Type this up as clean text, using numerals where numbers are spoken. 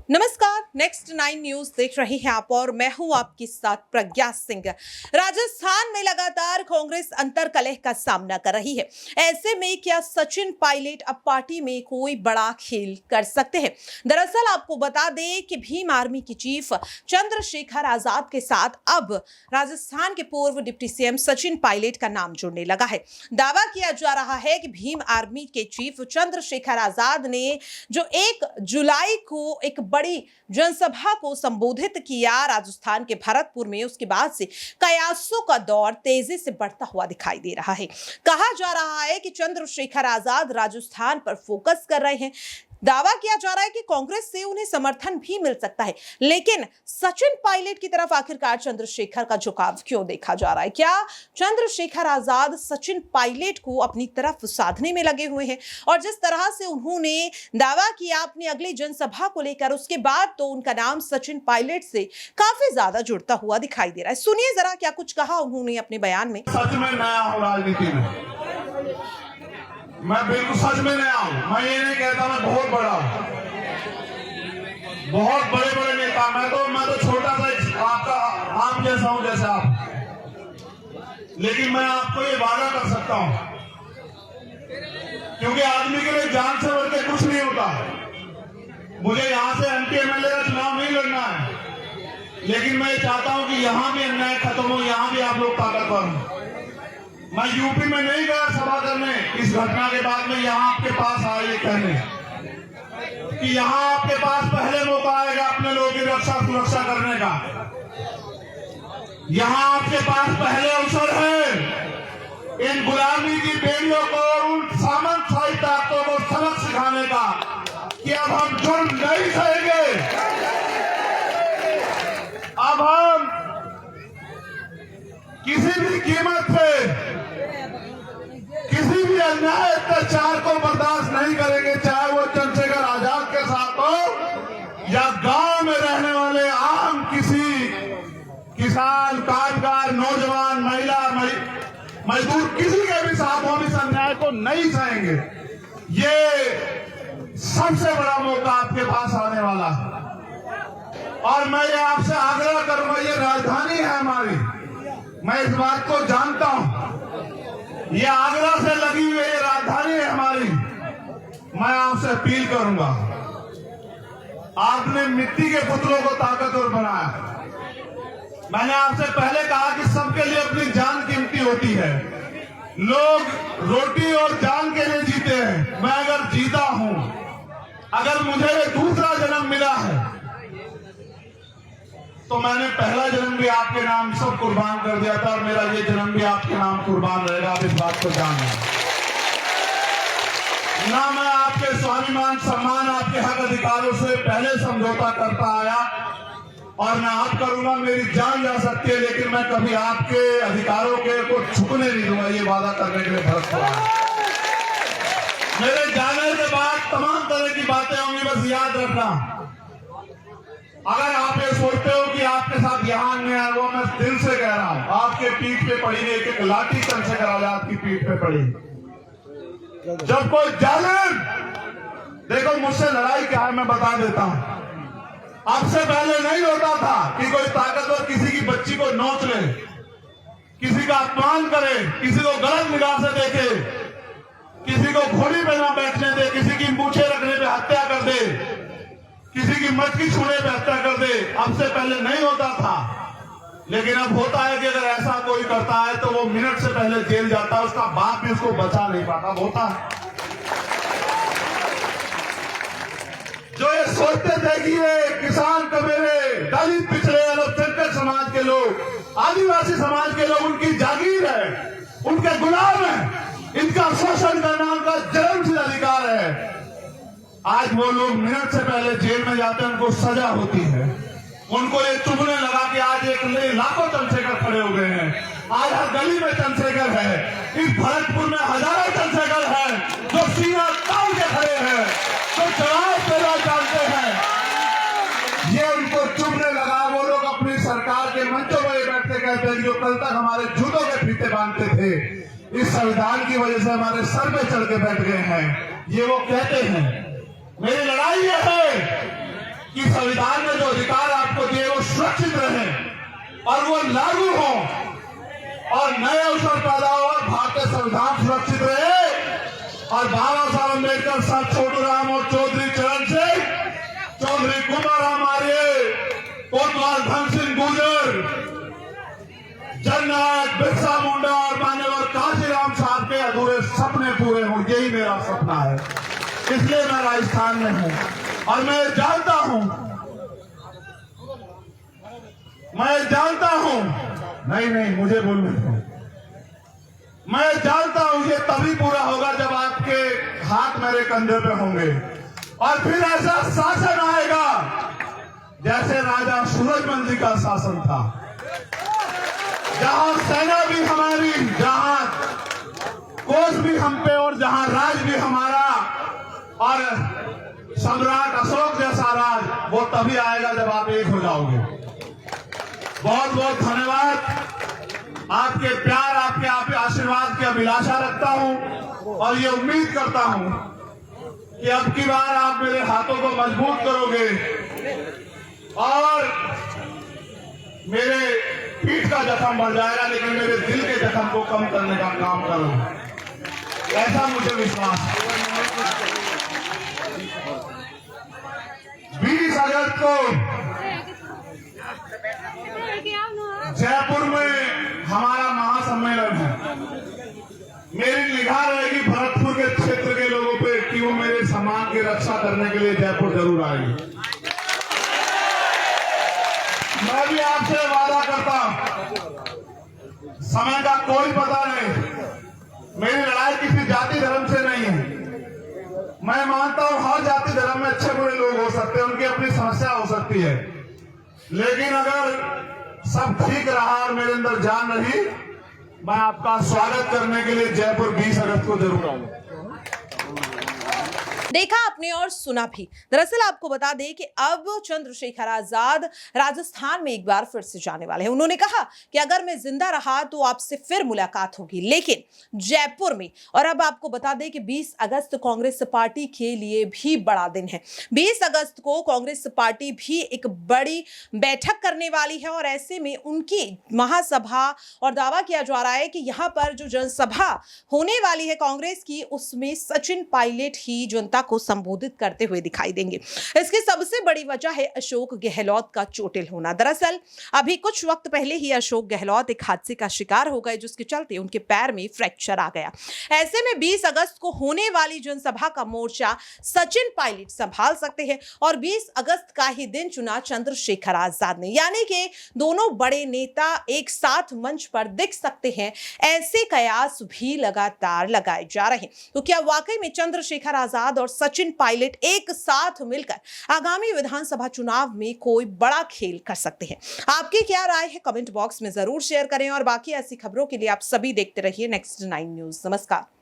नमस्कार, next 9 news देख रहे हैं आप और मैं हूं आपके साथ प्रज्ञा सिंह। राजस्थान में लगातार कांग्रेस अंतर्कलह का सामना कर रही है। ऐसे में क्या सचिन पायलट अब पार्टी में कोई बड़ा खेल कर सकते हैं? दरअसल आपको बता दें कि भीम आर्मी की चीफ चंद्रशेखर आजाद के साथ अब राजस्थान के पूर्व डिप्टी सीएम सचिन पायलट का नाम जुड़ने लगा है। दावा किया जा रहा है कि भीम आर्मी के चीफ चंद्रशेखर आजाद ने जो 1 जुलाई को एक बड़ी जनसभा को संबोधित किया राजस्थान के भरतपुर में, उसके बाद से कयासों का दौर तेजी से बढ़ता हुआ दिखाई दे रहा है। कहा जा रहा है कि चंद्रशेखर आजाद राजस्थान पर फोकस कर रहे हैं। दावा किया जा रहा है कि कांग्रेस से उन्हें समर्थन भी मिल सकता है, लेकिन सचिन पायलट की तरफ आखिरकार चंद्रशेखर का झुकाव क्यों देखा जा रहा है? क्या चंद्रशेखर आजाद सचिन पायलट को अपनी तरफ साधने में लगे हुए हैं? और जिस तरह से उन्होंने दावा किया अपनी अगली जनसभा को लेकर, उसके बाद तो उनका नाम सचिन पायलट से काफी ज्यादा जुड़ता हुआ दिखाई दे रहा है। सुनिए जरा क्या कुछ कहा उन्होंने अपने बयान में। सच में नया हूं राजनीति में, मैं बिल्कुल सच में नया हूं। मैं ये नहीं कहता मैं बहुत बड़ा हूं, बहुत बड़े बड़े नेता। मैं तो छोटा सा आपका आम जैसा हूं जैसे आप। लेकिन मैं आपको ये वादा कर सकता हूं, क्योंकि आदमी के लिए जान से बढ़ के कुछ नहीं होता। मुझे यहां से एमपी एमएलए का चुनाव नहीं लड़ना है, लेकिन मैं चाहता हूं कि यहां भी अन्याय खत्म हो, यहां भी आप लोग ताकतवर हो। मैं यूपी में नहीं गया सभा करने इस घटना के बाद में यहाँ आपके पास आया ये कहने कि यहाँ आपके पास पहले मौका आएगा अपने लोगों की रक्षा सुरक्षा करने का। यहाँ आपके पास पहले अवसर है इन गुलामी की बेड़ियों को और उन सामंतशाही ताकतों को सबक सिखाने का कि अब हम जुर्म नहीं सहेंगे। अब हम किसी भी कीमत पे किसी भी अन्याय अत्याचार को बर्दाश्त नहीं करेंगे, चाहे वो चंद्रशेखर आजाद के साथ हो या गांव में रहने वाले आम किसी किसान, कामगार, नौजवान, महिला, मजदूर किसी के भी साथ हो, इस अन्याय को नहीं सहेंगे। ये सबसे बड़ा मौका आपके पास आने वाला है और मैं ये आपसे आग्रह करूंगा, ये राजधानी है हमारी, मैं इस बात को जानता हूं। ये आगरा से लगी हुई ये राजधानी है हमारी। मैं आपसे अपील करूंगा, आपने मिट्टी के पुतलों को ताकतवर बनाया। मैंने आपसे पहले कहा कि सबके लिए अपनी जान कीमती होती है। लोग रोटी और जान के लिए जीते हैं। मैं अगर जीता हूं, अगर मुझे दूसरा जन्म मिला है, तो मैंने पहला जन्म भी आपके नाम सब कुर्बान कर दिया था और मेरा ये जन्म भी आपके नाम कुर्बान रहेगा। आप इस बात को जान लें। ना मैं आपके स्वाभिमान, सम्मान, आपके हक अधिकारों से पहले समझौता करता आया और मैं आप करूंगा। मेरी जान जा सकती है, लेकिन मैं कभी आपके अधिकारों के को छुपने नहीं दूंगा। ये वादा करने के लिए भरत पड़ा है। मेरे जाने के बाद तमाम तरह की बातें होंगी, बस याद रखना। अगर आप ये सोचते हो कि आपके साथ यहाँ अन्याय हुआ, मैं दिल से कह रहा हूं, आपके पीठ पे पड़ी एक एक लाठी चंद्रशेखर आजाद की पीठ पे पड़ी। जब कोई जालिम, देखो मुझसे लड़ाई क्या है मैं बता देता हूं। अब से पहले नहीं होता था कि कोई ताकतवर किसी की बच्ची को नोच ले, किसी का अपमान करे, किसी को गलत निगाह से देखे, किसी को घोड़ी पे ना बैठने दे, किसी की मूछें रखने पे हत्या कर दे, किसी की मटकी छूने पे हत्या कर दे। अब से पहले नहीं होता था, लेकिन अब होता है कि अगर ऐसा कोई करता है तो वो मिनट से पहले जेल जाता है, उसका बाप भी उसको बचा नहीं पाता। होता है जो ये सोचते थे कि ये किसान कबीले, दलित, पिछड़े, अल्पसंख्यक समाज के लोग, आदिवासी समाज के लोग उनकी जागीर है, उनके गुलाम है, इनका शोषण करना उनका जन्मसिद्ध अधिकार है। आज वो लोग मिनट से पहले जेल में जाते हैं, उनको सजा होती है। उनको ये चुभने लगा कि आज एक लाखों चंद्रशेखर खड़े हो गए हैं, आज हर गली में चंद्रशेखर है, इस भरतपुर में हजारों चंद्रशेखर हैं जो सीना तान के खड़े हैं, जो जवाब देना जानते हैं। ये उनको चुभने लगा। वो लोग अपनी सरकार के मंचों पर बैठते कहते हैं जो कल तक हमारे जूतों के फीते बांधते थे, इस संविधान की वजह से हमारे सर पे चढ़ के बैठ गए हैं। ये वो कहते हैं। मेरी लड़ाई ये है कि संविधान में जो अधिकार आपको दिए वो सुरक्षित रहे और वो लागू हो और नए अवसर पैदा हो और भारतीय संविधान सुरक्षित रहे और बाबा साहब अम्बेडकर, सर छोटू राम और चौधरी चरण सिंह, चौधरी कुमाराम आर्य, कोतवाल धन सिंह गुर्जर, जननायक बिरसा मुंडा और मान्यवर काशीराम साहब के अधूरे सपने पूरे हों, यही मेरा सपना है। इसलिए मैं राजस्थान में हूं और मैं जानता हूं, नहीं मुझे बोलने दो। मैं जानता हूं ये तभी पूरा होगा जब आपके हाथ मेरे कंधे पे होंगे और फिर ऐसा शासन आएगा जैसे राजा सूरजमल जी का शासन था, जहां सेना भी हमारी, जहां कोष भी हम पे और जहां राज भी हमारा और सम्राट अशोक जैसा राज, वो तभी आएगा जब आप एक हो जाओगे। बहुत बहुत धन्यवाद। आपके प्यार, आपके आशीर्वाद की अभिलाषा रखता हूं और ये उम्मीद करता हूं कि अब की बार आप मेरे हाथों को मजबूत करोगे और मेरे पीठ का जख्म बढ़ जाएगा लेकिन मेरे दिल के जख्म को कम करने का काम करोगे, ऐसा मुझे विश्वास है। 20 अगस्त को जयपुर में हमारा महासम्मेलन है। मेरी निगाह रहेगी भरतपुर के क्षेत्र के लोगों पे कि वो मेरे सम्मान की रक्षा करने के लिए जयपुर जरूर आएंगे। मैं भी आपसे वादा करता हूं, समय का कोई पता नहीं, मेरी लड़ाई किसी जाति धर्म से नहीं है। मैं मानता हूं हर जाति धर्म में अच्छे बुरे लोग हो सकते हैं, उनकी अपनी समस्या हो सकती है, लेकिन अगर सब ठीक रहा और मेरे अंदर जान रही, मैं आपका स्वागत करने के लिए जयपुर 20 अगस्त को जरूर आऊंगा। देखा आपने और सुना भी। दरअसल आपको बता दें कि अब चंद्रशेखर आजाद राजस्थान में एक बार फिर से जाने वाले हैं। उन्होंने कहा कि अगर मैं जिंदा रहा तो आपसे फिर मुलाकात होगी, लेकिन जयपुर में। और अब आपको बता दें कि 20 अगस्त कांग्रेस पार्टी के लिए भी बड़ा दिन है। 20 अगस्त को कांग्रेस पार्टी भी एक बड़ी बैठक करने वाली है और ऐसे में उनकी महासभा और दावा किया जा रहा है कि यहां पर जो जनसभा होने वाली है कांग्रेस की, उसमें सचिन पायलट ही जनता को संबोधित करते हुए दिखाई देंगे। इसकी सबसे बड़ी वजह है अशोक गहलोत का चोटिल होना। दरअसल अभी कुछ वक्त पहले ही अशोक गहलोत एक हादसे का शिकार हो गए, जिसके चलते उनके पैर में फ्रैक्चर आ गया। ऐसे में 20 अगस्त को होने वाली जनसभा का मोर्चा सचिन पायलट संभाल सकते हैं और 20 अगस्त का ही दिन चुना चंद्रशेखर आजाद ने, यानी कि दोनों बड़े नेता एक साथ मंच पर दिख सकते हैं। ऐसे कयास भी लगातार लगाए जा रहे हैं। तो क्या वाकई में चंद्रशेखर आजाद और सचिन पायलट एक साथ मिलकर आगामी विधानसभा चुनाव में कोई बड़ा खेल कर सकते हैं? आपकी क्या राय है? कमेंट बॉक्स में जरूर शेयर करें और बाकी ऐसी खबरों के लिए आप सभी देखते रहिए नेक्स्ट 9 न्यूज़। नमस्कार।